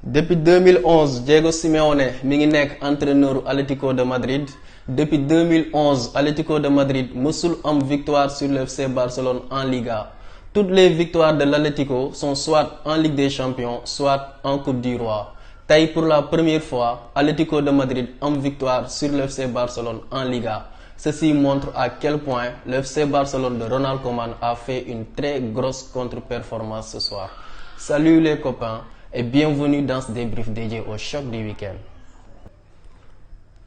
Depuis 2011 Diego Simeone mi ngi nekk entraîneur Atlético de Madrid. Depuis 2011 Atlético de Madrid mësul am victoire sur le FC Barcelone en Liga. Toutes les victoires de l'Atlético sont soit en Ligue des Champions soit en Coupe du Roi. Tey pour la première fois Atlético de Madrid am victoire sur le FC Barcelone en Liga. Ceci montre à quel point le FC Barcelone de Ronald Koeman a fait une très grosse contre-performance ce soir. Salut les copains et bienvenue dans ce débrief dédié au choc du week-end.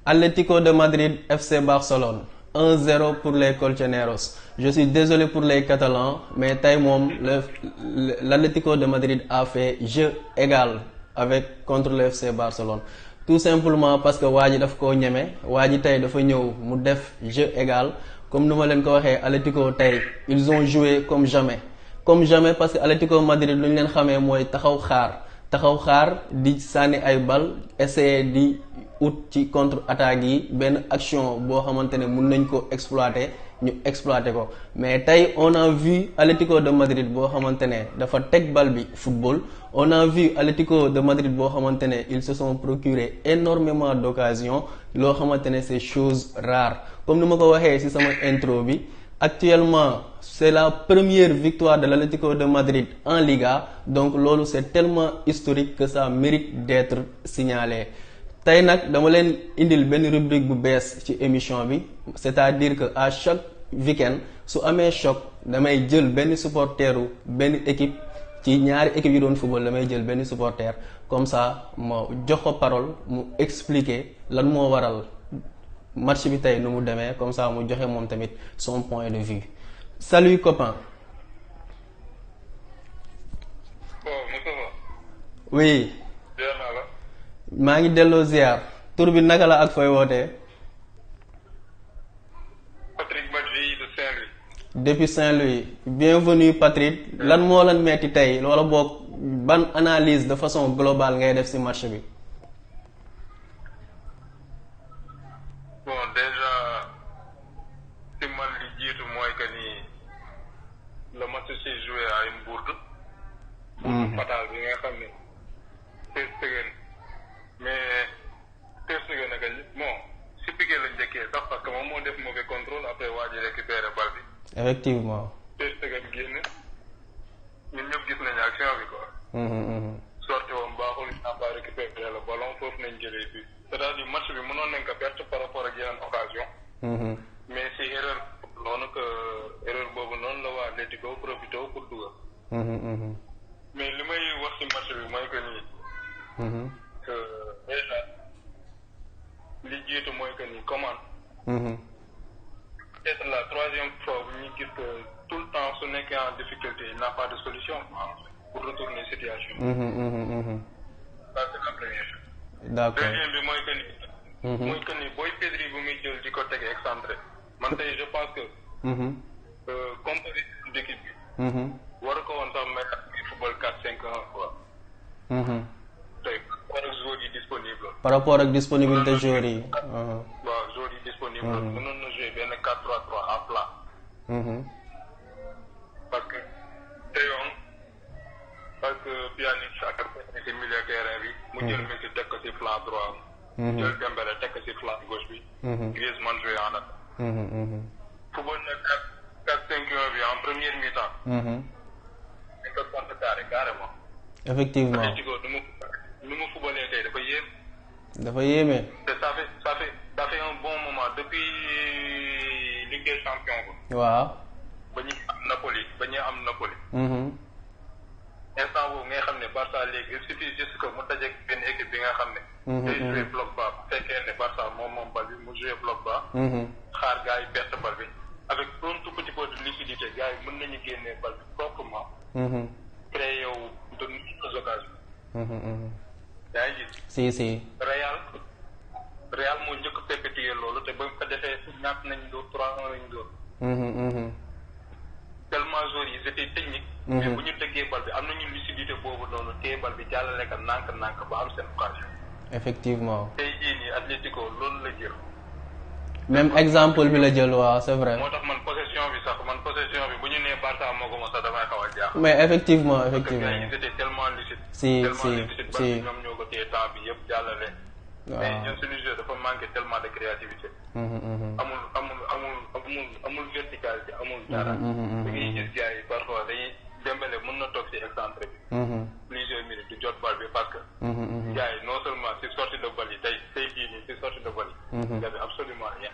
Atlético de Madrid FC Barcelone 1-0 pour les colchoneros. Je suis désolé pour les Catalans mais tey moom l'Atlético de Madrid a fait jeu égal contre le FC Barcelone. Tout simplement parce que waa ji daf koo ñeme waa ji tey dafa ñëw mu def jeu égal comme nu ma leen ko waxee Atlético tey ils ont joué comme jamais parce que Atlético Madrid lu ñu leen xamee mooy taxaw xaar di sànni ay bal essayer di ut ci contre attaque yi benn action boo xamante ne mun nañ ko ñu exploiter ko mais tey on a vu Atlético de Madrid boo xamante ne dafa teg bal bi football. On a vu Atlético de Madrid boo xamante ne ils se sont procuré énormément d'occasions loo xamante ne c'est chose rare comme ni ma ko waxee ci sama intro bi actuellement c'est la première victoire de l'Atlético de Madrid en Liga donc loolu c'est tellement historique que ça mérite d'être signalé. Tey nag dama leen indil benn rubrique bu bees ci émission bi c'est-à-dire que à chaque week-end su amee choc damay jël benn supporteru benn équipe ci ñaari équipe yi doon football damay jël benn supporter comme ça ma jox ko parole mu expliquer lan moo waral match bi tey nu mu demee comme ça mu joxe moom tamit son point de vue. Salut copain. Oui. maa ngi delloo ziar tur bi naka la ak fooy wootee. Patrick Badji de Saint-Louis. Depuis Saint-Louis bienvenue Patrick lan moo lan metti tey wala boog ban analyse de façon globale ngay def ci match bi. Bon déjà ci man li jiitu mooy que ni le match s'est joué à une bourde. fatal bi nga xam ne Ter Stegen mais Ter Stegen nag bon si Piqué la njëkkee sax parce que moom moo def mauvais contrôle après waa ji récupéré bal bi. Effectivement. Ter Stegen génn ñun ñëpp gis nañu action bi quoi. sorti woon baaxul n'a pas récupéré le ballon foofu nañ jëlee bi c'est-à-dire match bi mënoon nañ ko perte par rapport ak yeneen occasion. mais c'est erreur boobu noonu la waa Atlético profité pour dugal. mais li may wax ci match bi mooy que nii. déjà li jiitu mooy que ni Koeman. peut-être la troisième fois bu ñu gis que tout le temps su nekkee en difficulté il n'a pas de solution pour retourner situation. Ça c'est la première chose. D'accord. Deuxième bi mooy que ni. mooy que ni booy Pedri bu muy jël di ko tege excentré man tey je pense que. composition d'équipe bi. war ko woon sax may football 4-5-1 quoi. tey par rapport ak joueurs yi disponible. par rapport ak disponibilité joueurs yi. waaw joueurs yi disponible. mënoon na jouer benn 4-3-3 à plat. parce que Pjanic ak ci milieu terrain bi. mu jël Messi teg ko ci flanc droit. jël Dembélé teg ko ci flanc gauche bi. Griezmann joué en attaque. football na 4-5-1 bi en première mi-temps. dañ ko contrecarré carrément. Effectivement. Atlético nu mu footballee tey dafa yéeme. dafa yéeme. te ça fait un bon moment depuis Ligue des Champions ko. waaw. ba ñuy am Napoli. instant boobu ngay xam ne Barça léegi il suffit juste que mu dajeeg benn équipe bi nga xam ne. day joué bloc bas bu fekkee ne Barça moom bal bi mu joué bloc bas. xaar gars yi perte bal bi avec un tout petit peu de lucidité gars yi mën nañu génnee bal bi proprement. créé yow de nouvelles occasions. yaa ngi gis. si. Real moo njëkk perpétuer loolu te ba mu ko defee ñàkk nañ dóor 3-1 lañ dóor. tellement joueurs yi c'était technique. mais bu ñu tëggee bal bi am nañu lucidité boobu noonu téye bal bi jàllale ko nànk ba am seen occasion. Effectivement. tey jii nii Atlético loolu la jël. même exemple bi la jël waaw c'est vrai. moo tax man possession bi bu ñu nee Barça moo ko mos a damay xaw a jaaxal. mais effectivement. parce que gars yi ils étaient tellement lucides. si ñoom ñoo téye temps bi yëpp jàllale. mais ñun suñu jeu dafa manqué tellement de créativité. amul verticalité amul dara. da ngay gis gars yi parfois dañuy Dembélé mën na toog si excentré bi. plusieurs minutes du jot bal bi parce que. gars yi non seulement si sortie de balle yi tey jii nii si sortie de balle yi. y avait absolument rien.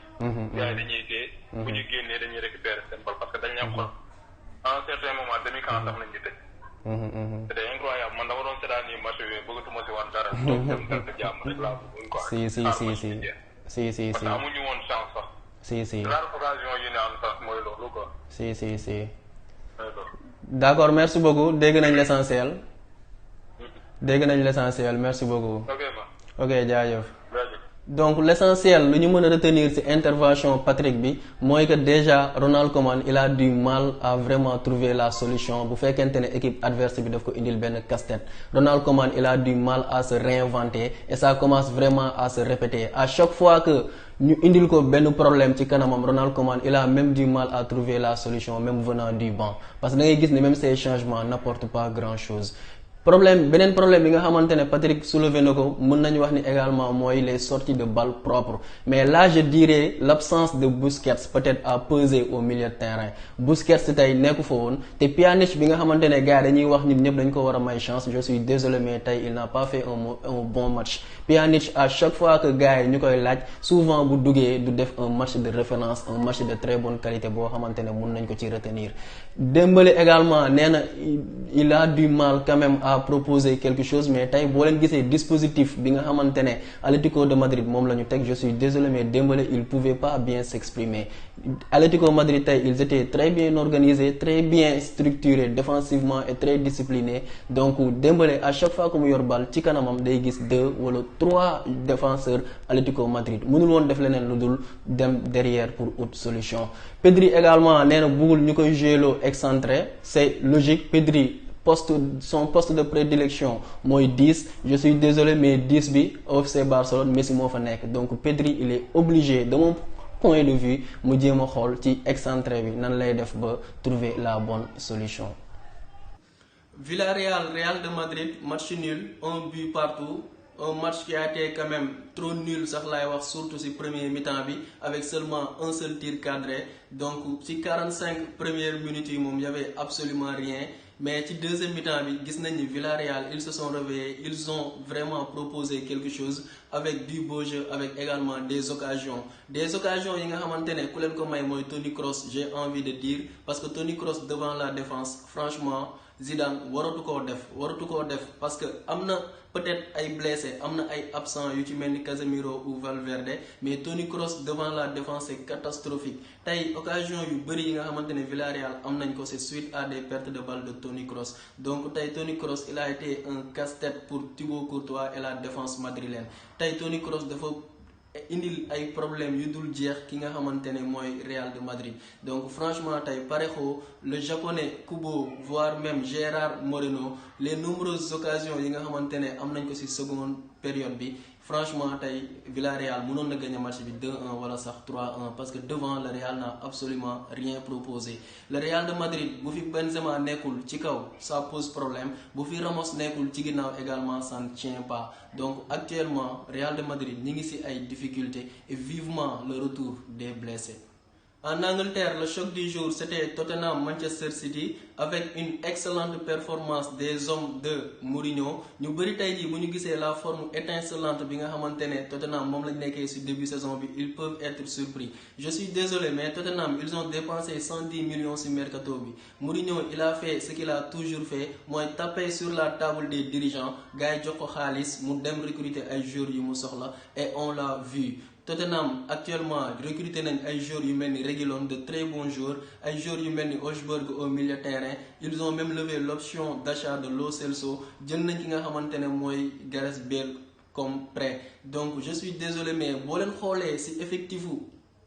gars yi dañuy téye. bu ñu génnee dañuy récupérer seen bal parce que dañ leen xool à un certain moment demi-camp sax nañ ñu tëj. c'était incroyable man dama doon seetaan nii match bi bëggatuma si woon dara. toog dem dara jàmm rek laa bëggoon quoi. si. parce que amuñu woon chance sax. si. rare occasion yi ne am sax mooy loolu quoi. si. D'accord, merci beaucoup dégg nañ l'essentiel merci beaucoup. ok jaajëf. Donc l'essentiel lu ñu mën a retenir ci intervention Patrick bi mooy que déjà Ronald Koeman il a du mal à vraiment trouver la solution bu fekkente ne équipe adverse bi daf ko indil benn casse-tête. Ronald Koeman il a du mal à se réinventer et ça commence vraiment à se répéter à chaque fois que ñu indil ko benn problème ci kanamam Ronald Koeman il a même du mal à trouver la solution même venant du banc parce que da ngay gis ne même ces changements n'apportent pas grand-chose. beneen problème bi nga xamante ne Patrick soulevé na ko mën nañu wax ni également mooy les sorties de balles propres mais là je dirais l'absence de Busquets peut-être a pesé au milieu de terrain Busquets tey nekku fa woon te Pjanic bi nga xamante ne gars dañuy wax ñun ñëpp dañ ko war a may chance je suis désolé mais tey il n'a pas fait un bon match Pjanic à chaque fois que gars yi ñu koy laaj souvent bu duggee du def un match de référence un match de très bonne qualité boo xamante ne mën nañ ko ci retenir Dembélé également nee na il a du mal quand même à proposer quelque chose mais tey boo leen gisee dispositif bi nga xamante ne Atlético de Madrid moom la ñu teg je suis désolé mais Dembélé il pouvait pas bien s'exprimer Atlético Madrid tey ils étaient très bien organisés très bien structurés défensivement et très disciplinés donc Dembélé à chaque fois que mu yor bal ci kanamam day gis 2 wala 3 défenseurs Atlético Madrid mënul woon def leneen lu dul dem derrière pour autre solution Pedri également nee na bëggul ñu koy jouer excentré c'est logique Pedri son poste de prédilection mooy 10 je suis désolé mais 10 bi au FC Barcelone Messi moo fa nekk donc Pedri il est obligé de mon point de vue mu jéem a xool ci excentré bi nan lay def ba trouver la bonne solution. Villarreal Real de Madrid match nul un but partout. Un match qui a été quand même trop nul sax laay wax surtout ci premier mi-temps bi avec seulement un seul tir cadré donc ci 45 premières minutes yi moom y avait absolument rien mais ci deuxième mi-temps bi gis nañ ni Villarreal ils se sont réveillés ils ont vraiment proposé quelque chose avec du beau jeu avec également des occasions yi nga xamante ne ku leen ko may mooy Toni Kroos j'ai envie de dire parce que Toni Kroos devant la défense franchement Zidane waratu koo def parce que am na peut-être ay blessés am na ay absents yu ci mel ni Casemiro ou Valverde mais Toni Kroos devant la défense c'est catastrophique tey occasion yu bëri yi nga xamante ne Villarreal am nañ ko c'est suite à des pertes de balles de Toni Kroos donc tey Toni Kroos il a été un casse-tête pour Thibaut Courtois et la défense madrilène tey Toni Kroos dafa indil ay problèmes yu dul jeex ki nga xamante ne mooy Real de Madrid donc franchement tey Parejo le japonais Kubo voire même Gérard Moreno les nombreuses occasions yi nga xamante ne am nañ ko ci seconde période bi franchement tey Villarreal mënoon na gagner match bi 2-1 wala sax 3-1 parce que devant le Real n'a absolument rien proposé le Real de Madrid bu fi Benzema nekkul ci kaw ça pose problème bu fi Ramos nekkul ci ginnaaw également ça ne tient pas donc actuellement Real de Madrid ñi ngi ci ay difficultés et vivement le retour des blessés. En Angleterre, le choc du jour, c'était Tottenham-Manchester City avec une excellente performance des hommes de Mourinho. Ñu bari tay ji bu ñu gisee la forme étincelante bi nga xamantene Tottenham moom lañ nekkee ci début saison bi, ils peuvent être surpris. Je suis désolé mais Tottenham, ils ont dépensé 110 millions ci mercato bi. Mourinho, il a fait ce qu'il a toujours fait, mooy taper sur la table des dirigeants, gaay jox ko xaalis mu dem recruter ay joueurs yu mu soxla et on l'a vu. Tottenham actuellement recruté nañ ay joueurs yu mel ni Reguilon de très bons joueurs ay joueurs yu mel ni Højbjerg au milieu de terrain ils ont même levé l'option d'achat de Lo Celso jël nañ ki nga xamante ne mooy Gareth Bale comme prêt donc je suis désolé mais boo leen xoolee ci effectifu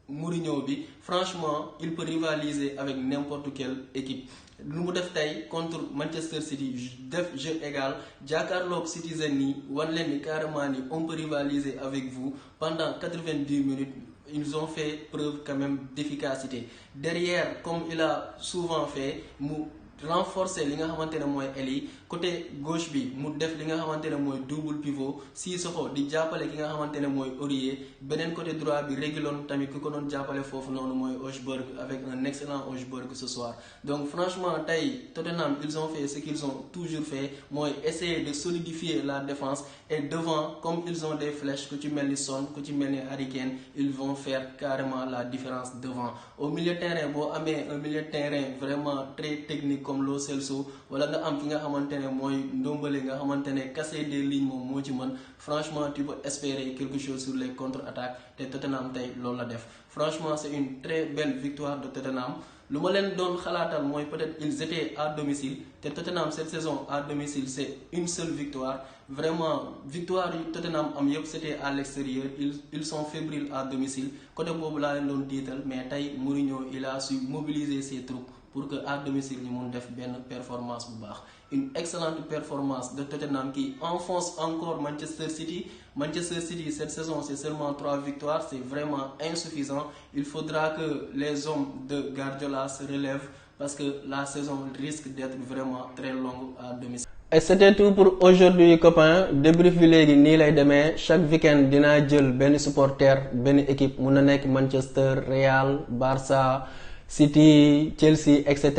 Mourinho bi franchement il peut rivaliser avec n'importe quelle équipe lu mu def tey contre Manchester City def jeu égal jàkkaarloog Citizen yi wan leen ni carrément ni on peut rivaliser avec vous pendant 90 minutes ils ont fait preuve quand même d'efficacité derrière comme il a souvent fait mu renforcer li nga xamante ne mooy aile yi côté gauche bi mu def li nga xamante ne mooy double pivot Sissoko di jàppale ki nga xamante ne mooy Aurier beneen côté droit bi Reguilón tamit ku ko doon jàppale foofu noonu mooy Højbjerg avec un excellent Højbjerg ce soir. Donc franchement tey Tottenham ils ont fait ce qu'ils ont toujours fait mooy essayer de solidifier la défense et devant comme ils ont des flèches ku ci mel ni Son ku ci mel ni Harry Kane ils vont faire carrément la différence devant. Au milieu de terrain boo amee un milieu de terrain vraiment très technique comme Lo Celso wala nga am ki nga xamante ne mooy Ndombele nga xamante ne casser des lignes moom moo ci mën franchement tu peux espérer quelque chose sur les contre-attaques te Tottenham tey loolu la def. Franchement c'est une très belle victoire de Tottenham. lu ma leen doon xalaatal mooy peut-être ils étaient à domicile te Tottenham cette saison à domicile c'est une seule victoire vraiment victoire yu Tottenham am yëpp c'était à l'extérieur ils sont fébriles à domicile côté boobu laa leen doon tiital mais tey Mourinho il a su mobiliser ses troupes pour que à domicile ñu mun def benn performance bu baax une excellente performance de Tottenham qui enfonce encore Manchester City. Manchester City cette saison c'est seulement 3 victoires, c'est vraiment insuffisant. Il faudra que les hommes de Guardiola se relèvent parce que la saison risque d'être vraiment très longue à domicile. Et c'était tout pour aujourd'hui copains. Débrief bi léegi nii lay demee chaque week-end dinaa jël benn supporter benn équipe mun na nekk Manchester, Real, Barça, City, Chelsea etc.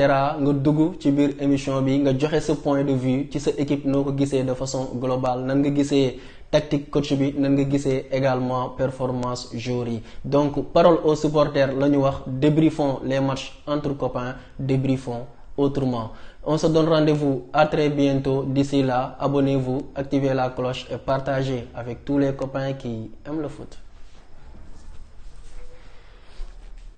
nga dugg ci biir émission bi nga joxe sa point de vue ci sa équipe noo ko gisee de façon globale nan nga gisee tactique coach bi nan nga gisee également performance joueurs yi. Donc parole aux supporters la ñu wax débriefons les matchs entre copains, débriefons autrement. On se donne rendez-vous à très bientôt. D'ici là, abonnez-vous, activez la cloche et partagez avec tous les copains qui aiment le foot.